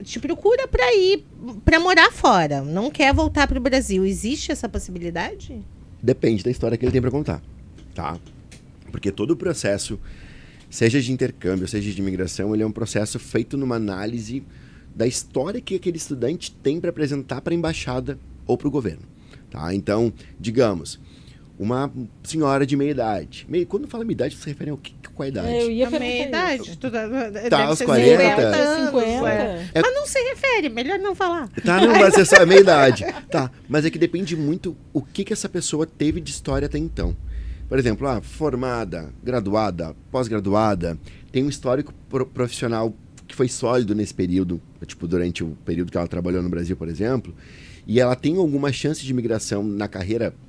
te procura para ir para morar fora, não quer voltar para o Brasil. Existe essa possibilidade? Depende da história que ele tem para contar, tá? Porque todo o processo, seja de intercâmbio, seja de imigração, ele é um processo feito numa análise da história que aquele estudante tem para apresentar para a embaixada ou para o governo, tá? Então, digamos, uma senhora de meia idade. Quando fala meia idade, você se refere ao qual a idade? Eu ia meia idade. Tá, aos 40. 50. Mas não se refere, melhor não falar. Tá, não, mas é só a meia idade. Tá, mas é que depende muito o que essa pessoa teve de história até então. Por exemplo, formada, graduada, pós-graduada, tem um histórico profissional que foi sólido nesse período, tipo, durante o período que ela trabalhou no Brasil, por exemplo, e ela tem alguma chance de migração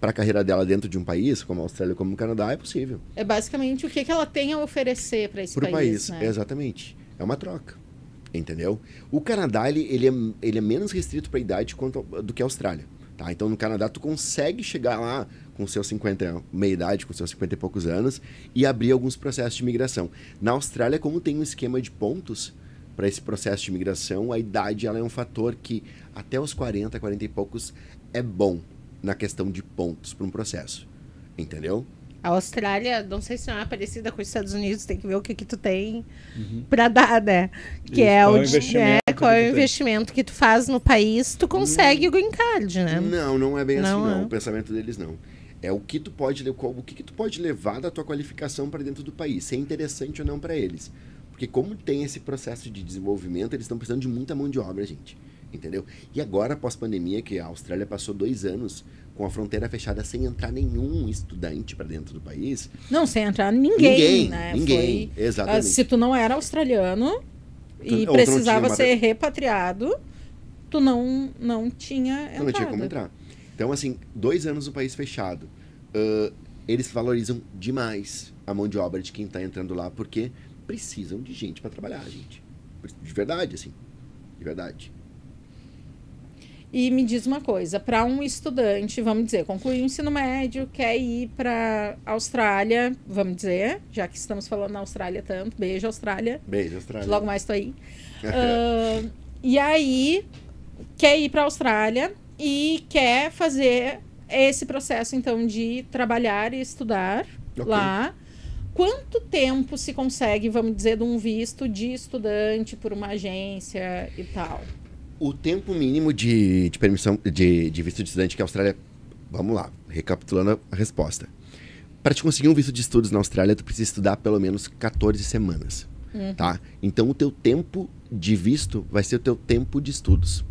para a carreira dela dentro de um país, como a Austrália, como o Canadá, é possível. É basicamente o que ela tem a oferecer para esse Pro país, né? exatamente. É uma troca. Entendeu? O Canadá, ele é menos restrito para a idade do que a Austrália. Tá? Então, no Canadá, tu consegue chegar lá com seus 50, meia-idade, com seus 50 e poucos anos, e abrir alguns processos de imigração. Na Austrália, como tem um esquema de pontos para esse processo de imigração, a idade ela é um fator que até os 40, 40 e poucos é bom na questão de pontos para um processo. Entendeu? A Austrália, não sei se não é parecida com os Estados Unidos, tem que ver o que tu tem para dar, né? Que qual é o investimento que tu faz no país, tu consegue o green card, né? Não é bem assim, não. O pensamento deles não. É o que tu pode levar da tua qualificação para dentro do país, se é interessante ou não para eles. Porque como tem esse processo de desenvolvimento, eles estão precisando de muita mão de obra, gente. Entendeu? E agora, após pandemia, que a Austrália passou 2 anos com a fronteira fechada sem entrar nenhum estudante para dentro do país. Não, sem entrar ninguém, né? Ninguém, exatamente. Se tu não era australiano e precisava ser repatriado, tu não tinha entrada. Não tinha como entrar. Então, assim, 2 anos no país fechado. Eles valorizam demais a mão de obra de quem está entrando lá, porque precisam de gente para trabalhar, gente. De verdade, assim. De verdade. E me diz uma coisa, para um estudante, vamos dizer, concluir o ensino médio, quer ir para a Austrália, vamos dizer, já que estamos falando na Austrália tanto, beijo Austrália. Beijo Austrália. Logo mais estou aí. E aí, quer ir para a Austrália e quer fazer esse processo, então, de trabalhar e estudar lá. Quanto tempo se consegue, vamos dizer, de um visto de estudante por uma agência e tal? O tempo mínimo de permissão de visto de estudante que a Austrália... Vamos lá, recapitulando a resposta. Para te conseguir um visto de estudos na Austrália, tu precisa estudar pelo menos 14 semanas. Tá? Então, o teu tempo de visto vai ser o teu tempo de estudos.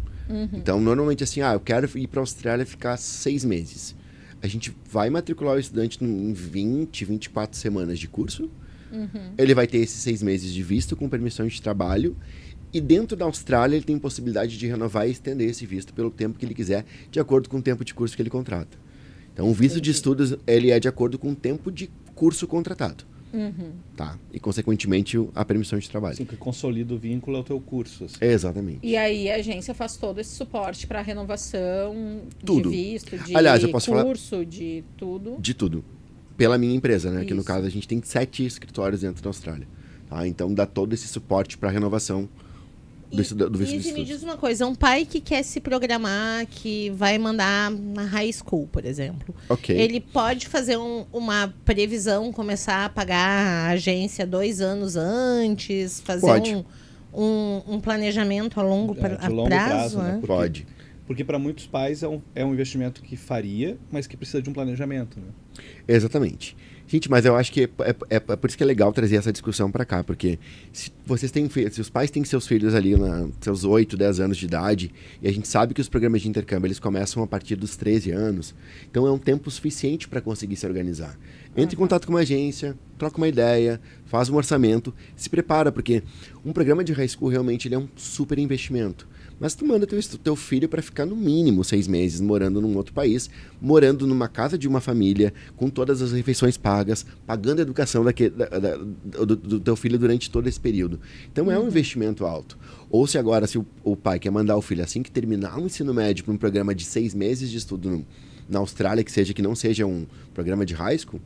Então, normalmente assim, eu quero ir para a Austrália ficar 6 meses. A gente vai matricular o estudante em 20, 24 semanas de curso. Ele vai ter esses 6 meses de visto com permissão de trabalho. E dentro da Austrália, ele tem possibilidade de renovar e estender esse visto pelo tempo que ele quiser, de acordo com o tempo de curso que ele contrata. Então, o visto de estudos, ele é de acordo com o tempo de curso contratado. Tá? E, consequentemente, a permissão de trabalho. Sim, que consolida o vínculo ao teu curso. Assim. Exatamente. E aí, a agência faz todo esse suporte para renovação tudo. De visto, de Aliás, eu posso curso, falar de tudo. De tudo. Pela minha empresa, né? Isso. Que no caso, a gente tem 7 escritórios dentro da Austrália. Tá? Então, dá todo esse suporte para renovação do visto de estudos. Me diz uma coisa, um pai que quer se programar, que vai mandar na high school, por exemplo. Ele pode fazer uma previsão, começar a pagar a agência 2 anos antes, fazer um planejamento a longo prazo, né? Pode. Porque para muitos pais é um investimento que faria, mas que precisa de um planejamento. Né? Exatamente. Gente, mas eu acho que é por isso que é legal trazer essa discussão para cá, porque se os pais têm seus filhos ali, seus 8, 10 anos de idade, e a gente sabe que os programas de intercâmbio eles começam a partir dos 13 anos, então é um tempo suficiente para conseguir se organizar. Entre em contato com uma agência, troca uma ideia, faz um orçamento, se prepara, porque um programa de high school realmente ele é um super investimento. Mas tu manda teu filho para ficar no mínimo 6 meses morando num outro país, morando numa casa de uma família, com todas as refeições pagas, pagando a educação do teu filho durante todo esse período. Então é um investimento alto. Ou se agora, se o pai quer mandar o filho assim que terminar o ensino médio para um programa de 6 meses de estudo na Austrália, que não seja um programa de high school,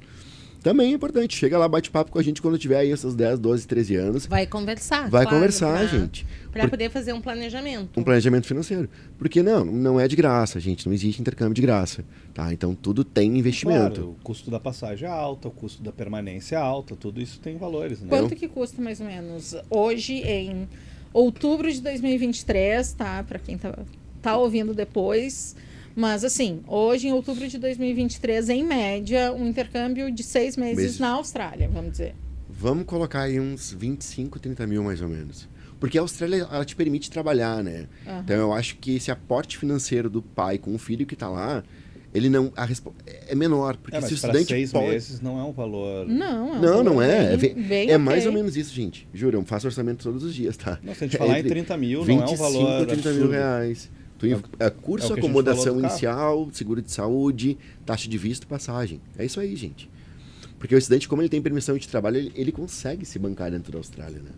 também é importante. Chega lá, bate papo com a gente quando tiver aí os seus 10, 12, 13 anos. Vai conversar. Vai conversar, gente. Para poder fazer um planejamento. Um planejamento financeiro. Porque não é de graça, gente. Não existe intercâmbio de graça. Tá? Então, tudo tem investimento. Claro, o custo da passagem é alto, o custo da permanência é alto. Tudo isso tem valores. Né? Quanto que custa, mais ou menos? Hoje, em outubro de 2023, tá? Para quem tá ouvindo depois... Mas, assim, hoje, em outubro de 2023, em média, um intercâmbio de 6 meses na Austrália, vamos dizer. Vamos colocar aí uns 25, 30 mil, mais ou menos. Porque a Austrália, ela te permite trabalhar, né? Então, eu acho que esse aporte financeiro do pai com o filho que está lá, ele não... é menor. Porque se o estudante 6 meses não é um valor... Não é. Bem é mais ou menos isso, gente. Juro, eu faço orçamento todos os dias, tá? Não, se a gente falar em 30 mil, não é um valor 30 mil reais. Curso, acomodação inicial, seguro de saúde, taxa de visto, passagem. É isso aí, gente. Porque o estudante, como ele tem permissão de trabalho, ele consegue se bancar dentro da Austrália, né?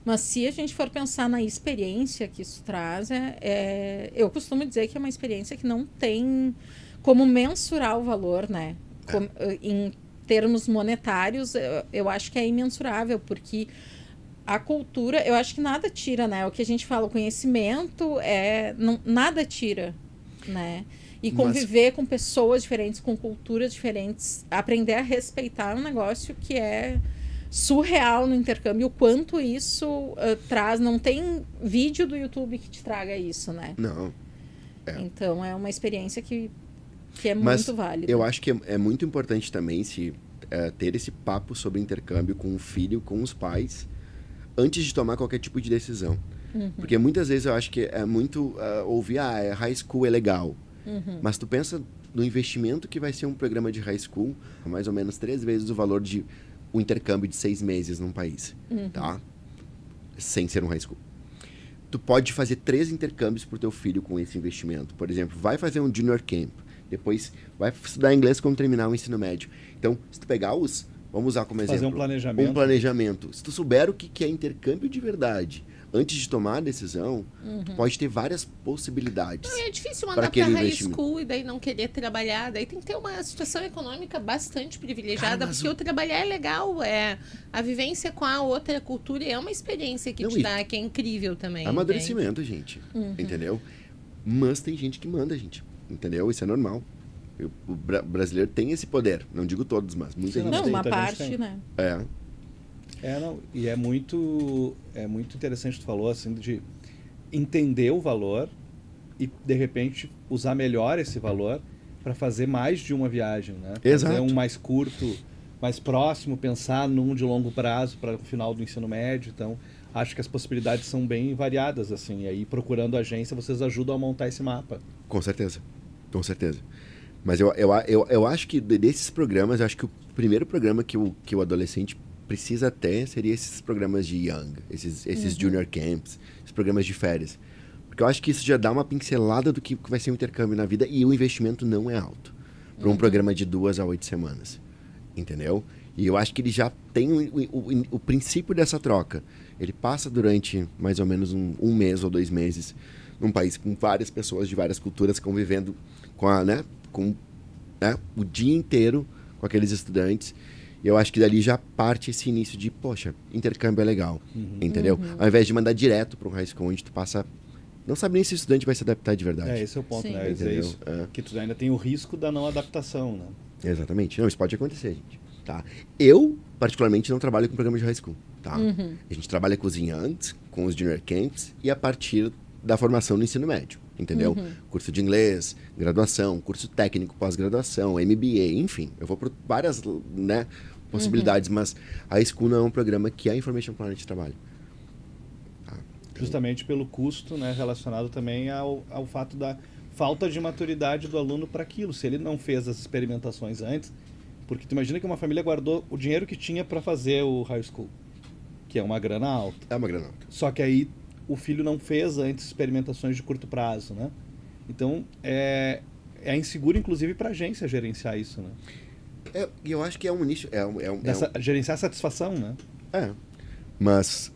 Mas se a gente for pensar na experiência que isso traz, eu costumo dizer que é uma experiência que não tem como mensurar o valor, né? Em termos monetários, eu acho que é imensurável, porque a cultura, eu acho que nada tira, né? O que a gente fala, o conhecimento, nada tira, né? E conviver com pessoas diferentes, com culturas diferentes, aprender a respeitar um negócio que é surreal no intercâmbio, o quanto isso traz. Não tem vídeo do YouTube que te traga isso, né? Não. Então, é uma experiência que é muito válida. Eu acho que é muito importante também ter esse papo sobre intercâmbio com o filho, com os pais, antes de tomar qualquer tipo de decisão. Porque muitas vezes eu acho que é muito ouvir, high school é legal. Mas tu pensa no investimento que vai ser um programa de high school, mais ou menos 3 vezes o valor de um intercâmbio de 6 meses num país, tá? Sem ser um high school. Tu pode fazer 3 intercâmbios pro teu filho com esse investimento. Por exemplo, vai fazer um junior camp, depois vai estudar inglês quando terminar o ensino médio. Então, se tu pegar vamos usar como exemplo... Fazer um planejamento. Um planejamento. Se tu souber o que é intercâmbio de verdade, antes de tomar a decisão, tu pode ter várias possibilidades. É difícil mandar para high school e daí não querer trabalhar. Daí tem que ter uma situação econômica bastante privilegiada, porque o trabalhar é legal. A vivência com a outra cultura é uma experiência que te dá, que é incrível também. Amadurecimento, gente. Entendeu? Mas tem gente que manda, gente. Entendeu? Isso é normal. O brasileiro tem esse poder. Não digo todos, mas muita gente tem. Não, uma parte, né? E é muito interessante, tu falou, assim, de entender o valor e, de repente, usar melhor esse valor para fazer mais de uma viagem, né? Exato. Fazer um mais curto, mais próximo, pensar num de longo prazo para o final do ensino médio. Então, acho que as possibilidades são bem variadas, assim. E aí, procurando agência, vocês ajudam a montar esse mapa. Com certeza. Com certeza. Mas eu acho que desses programas, eu acho que o primeiro programa que o adolescente precisa ter seria esses programas de Young, esses Junior Camps, esses programas de férias. Porque eu acho que isso já dá uma pincelada do que vai ser um intercâmbio na vida e o investimento não é alto para um programa de 2 a 8 semanas. Entendeu? E eu acho que ele já tem o princípio dessa troca. Ele passa durante mais ou menos um mês ou 2 meses num país com várias pessoas de várias culturas convivendo com o dia inteiro com aqueles estudantes. E eu acho que dali já parte esse início de, poxa, intercâmbio é legal, entendeu? Ao invés de mandar direto para um high school onde tu passa... Não sabe nem se o estudante vai se adaptar de verdade. Esse é o ponto, Sim. né? Isso. Que tu ainda tem o risco da não adaptação, né? Exatamente. Não, isso pode acontecer, gente. Tá? Eu, particularmente, não trabalho com programa de high school, tá? A gente trabalha com os youngs, com os junior camps e a partir da formação no ensino médio, entendeu? Curso de inglês, graduação, curso técnico, pós-graduação, MBA, enfim. Eu vou por várias, né, possibilidades, mas a high school não é um programa que a Information Planet trabalha. Tá? Justamente pelo custo, né, relacionado também ao fato da falta de maturidade do aluno para aquilo. Se ele não fez as experimentações antes, porque tu imagina que uma família guardou o dinheiro que tinha para fazer o high school, que é uma grana alta. É uma grana alta. Só que aí o filho não fez antes experimentações de curto prazo, né? Então, é inseguro, inclusive, para a agência gerenciar isso, né? Eu acho que é um nicho... Gerenciar a satisfação, né? Mas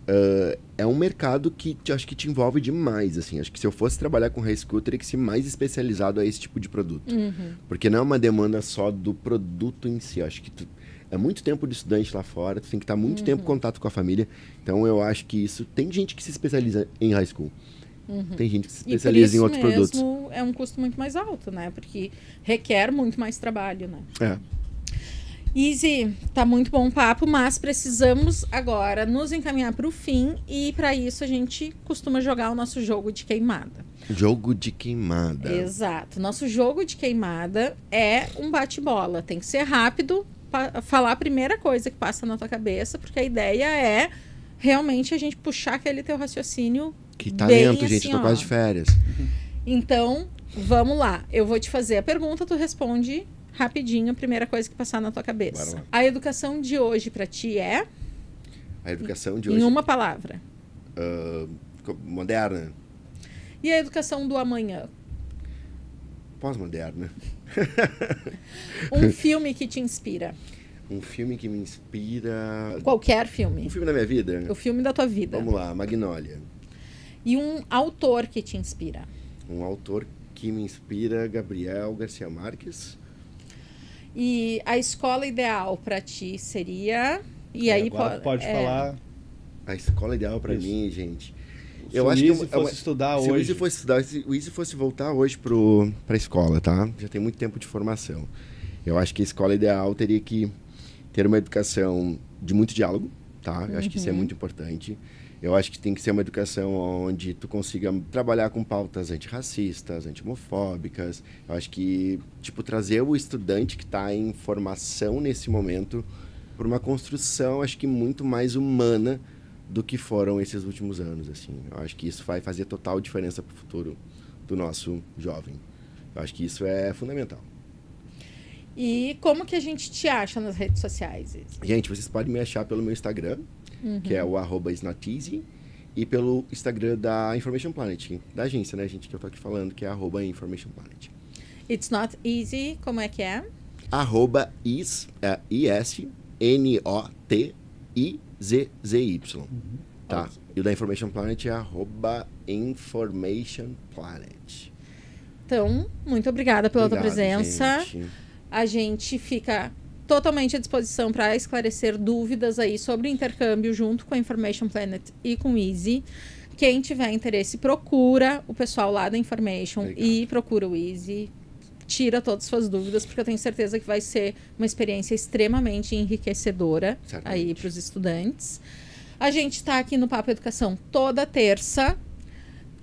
é um mercado que acho que te envolve demais, assim. Acho que se eu fosse trabalhar com high school, eu teria que ser mais especializado a esse tipo de produto. Porque não é uma demanda só do produto em si. Acho que é muito tempo de estudante lá fora, tu tem que estar muito tempo em contato com a família. Então, eu acho que isso... Tem gente que se especializa em high school. Tem gente que se especializa em outros produtos. É um custo muito mais alto, né? Porque requer muito mais trabalho, né? Izzy, tá muito bom o papo, mas precisamos agora nos encaminhar para o fim e para isso a gente costuma jogar o nosso jogo de queimada. Jogo de queimada. Exato. Nosso jogo de queimada é um bate-bola. Tem que ser rápido, falar a primeira coisa que passa na tua cabeça, porque a ideia é realmente a gente puxar aquele teu raciocínio. Que talento, bem, gente. assim, Eu tô quase de férias. Então, vamos lá. Eu vou te fazer a pergunta, tu responde rapidinho a primeira coisa que passar na tua cabeça. A educação de hoje para ti é? A educação de hoje... Em uma palavra. Moderna. E a educação do amanhã? Pós-moderna. Um filme que te inspira? Um filme que me inspira... Qualquer filme. Um filme da minha vida? O filme da tua vida. Vamos lá, Magnolia. E um autor que te inspira? Um autor que me inspira, Gabriel Garcia Marques. E a escola ideal para ti seria... E aí pode falar... A escola ideal para mim, gente... Eu acho que se o Easy fosse voltar hoje para a escola, tá? Já tem muito tempo de formação. Eu acho que a escola ideal teria que ter uma educação de muito diálogo, tá? Eu acho que isso é muito importante. Eu acho que tem que ser uma educação onde tu consiga trabalhar com pautas antirracistas, anti-homofóbicas. Eu acho que, tipo, trazer o estudante que está em formação nesse momento para uma construção, acho que muito mais humana do que foram esses últimos anos, assim. Eu acho que isso vai fazer total diferença para o futuro do nosso jovem. Eu acho que isso é fundamental. E como que a gente te acha nas redes sociais? Gente, vocês podem me achar pelo meu Instagram, que é o @isnoteasy, e pelo Instagram da Information Planet, da agência, né, gente, que eu tô aqui falando, que é @Information Planet. It's not easy, como é que é? ISNOTIZZY. Tá? Okay. E o da Information Planet é @Information Planet. Então, muito obrigada pela tua presença. Gente. A gente fica totalmente à disposição para esclarecer dúvidas aí sobre o intercâmbio junto com a Information Planet e com o Easy. Quem tiver interesse, procura o pessoal lá da Information e procura o Easy. Tira todas as suas dúvidas, porque eu tenho certeza que vai ser uma experiência extremamente enriquecedora aí para os estudantes. A gente está aqui no Papo Educação toda terça,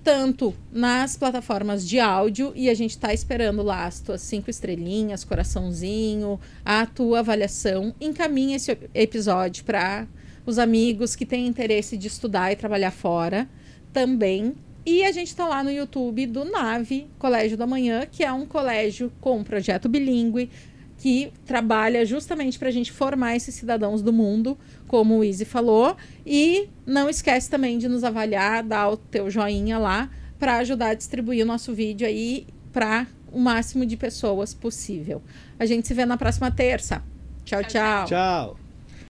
tanto nas plataformas de áudio, e a gente está esperando lá as tuas 5 estrelinhas, coraçãozinho, a tua avaliação. Encaminha esse episódio para os amigos que têm interesse de estudar e trabalhar fora também. E a gente está lá no YouTube do NAVE, Colégio da Manhã, que é um colégio com um projeto bilíngue, que trabalha justamente para a gente formar esses cidadãos do mundo, como o Easy falou. E não esquece também de nos avaliar, dar o teu joinha lá, para ajudar a distribuir o nosso vídeo aí para o máximo de pessoas possível. A gente se vê na próxima terça. Tchau, tchau. Tchau.